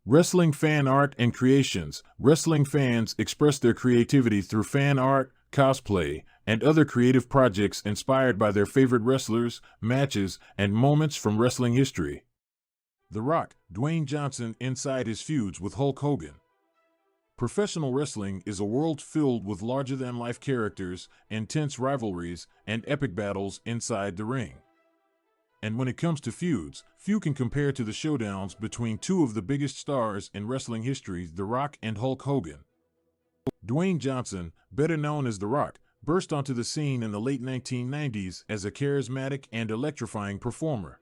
Wrestling fan art and creations. Wrestling fans express their creativity through fan art, cosplay, and other creative projects inspired by their favorite wrestlers, matches, and moments from wrestling history. The Rock, Dwayne Johnson, inside his feuds with Hulk Hogan. Professional wrestling is a world filled with larger-than-life characters, intense rivalries, and epic battles inside the ring. And when it comes to feuds, few can compare to the showdowns between two of the biggest stars in wrestling history, The Rock and Hulk Hogan. Dwayne Johnson, better known as The Rock, burst onto the scene in the late 1990s as a charismatic and electrifying performer.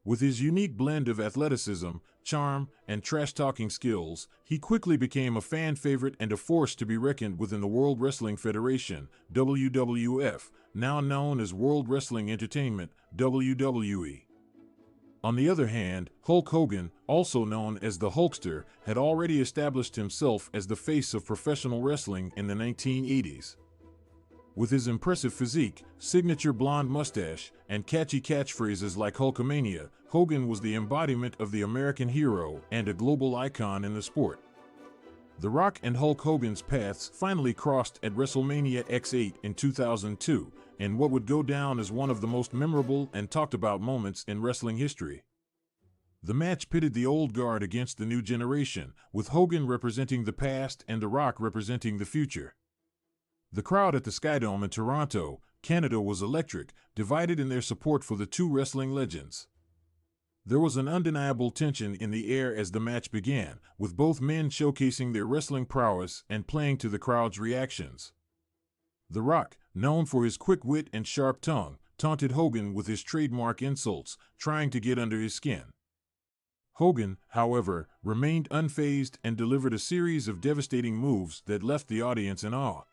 With his unique blend of athleticism, charm, and trash-talking skills, he quickly became a fan favorite and a force to be reckoned with in the World Wrestling Federation, WWF, now known as World Wrestling Entertainment, WWE. On the other hand, Hulk Hogan, also known as the Hulkster, had already established himself as the face of professional wrestling in the 1980s. With his impressive physique, signature blonde mustache, and catchy catchphrases like Hulkamania, Hogan was the embodiment of the American hero and a global icon in the sport. The Rock and Hulk Hogan's paths finally crossed at WrestleMania X8 in 2002, in what would go down as one of the most memorable and talked about moments in wrestling history. The match pitted the old guard against the new generation, with Hogan representing the past and The Rock representing the future. The crowd at the Skydome in Toronto, Canada was electric, divided in their support for the two wrestling legends. There was an undeniable tension in the air as the match began, with both men showcasing their wrestling prowess and playing to the crowd's reactions. The Rock, known for his quick wit and sharp tongue, taunted Hogan with his trademark insults, trying to get under his skin. Hogan, however, remained unfazed and delivered a series of devastating moves that left the audience in awe.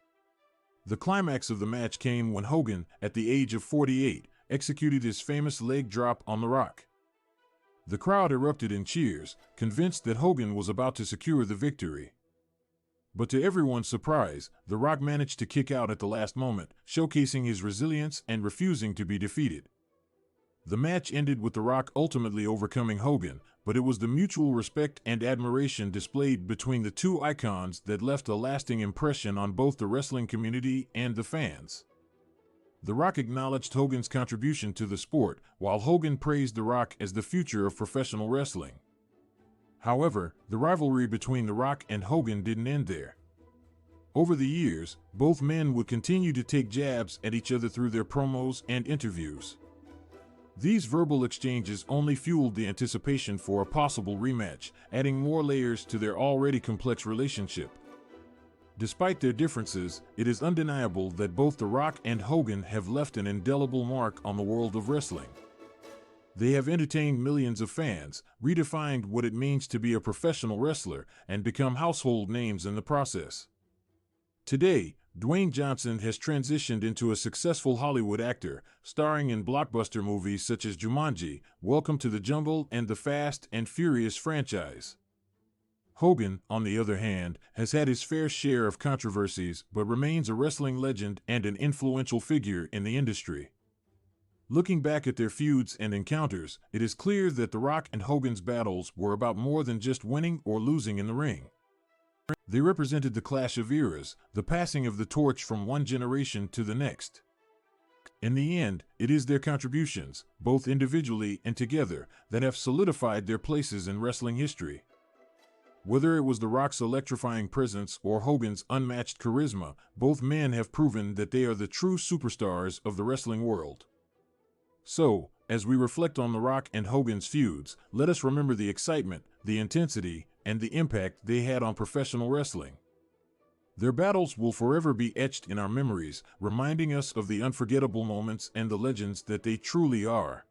The climax of the match came when Hogan, at the age of 48, executed his famous leg drop on The Rock. The crowd erupted in cheers, convinced that Hogan was about to secure the victory. But to everyone's surprise, The Rock managed to kick out at the last moment, showcasing his resilience and refusing to be defeated. The match ended with The Rock ultimately overcoming Hogan, but it was the mutual respect and admiration displayed between the two icons that left a lasting impression on both the wrestling community and the fans. The Rock acknowledged Hogan's contribution to the sport, while Hogan praised The Rock as the future of professional wrestling. However, the rivalry between The Rock and Hogan didn't end there. Over the years, both men would continue to take jabs at each other through their promos and interviews. These verbal exchanges only fueled the anticipation for a possible rematch, adding more layers to their already complex relationship. Despite their differences, it is undeniable that both The Rock and Hogan have left an indelible mark on the world of wrestling. They have entertained millions of fans, redefined what it means to be a professional wrestler, and become household names in the process. Today, Dwayne Johnson has transitioned into a successful Hollywood actor, starring in blockbuster movies such as Jumanji, Welcome to the Jungle, and the Fast and Furious franchise. Hogan, on the other hand, has had his fair share of controversies but remains a wrestling legend and an influential figure in the industry. Looking back at their feuds and encounters, it is clear that The Rock and Hogan's battles were about more than just winning or losing in the ring. They represented the clash of eras, the passing of the torch from one generation to the next. In the end, it is their contributions, both individually and together, that have solidified their places in wrestling history. Whether it was The Rock's electrifying presence or Hogan's unmatched charisma, both men have proven that they are the true superstars of the wrestling world. So, as we reflect on The Rock and Hogan's feuds, let us remember the excitement, the intensity, and the impact they had on professional wrestling. Their battles will forever be etched in our memories, reminding us of the unforgettable moments and the legends that they truly are.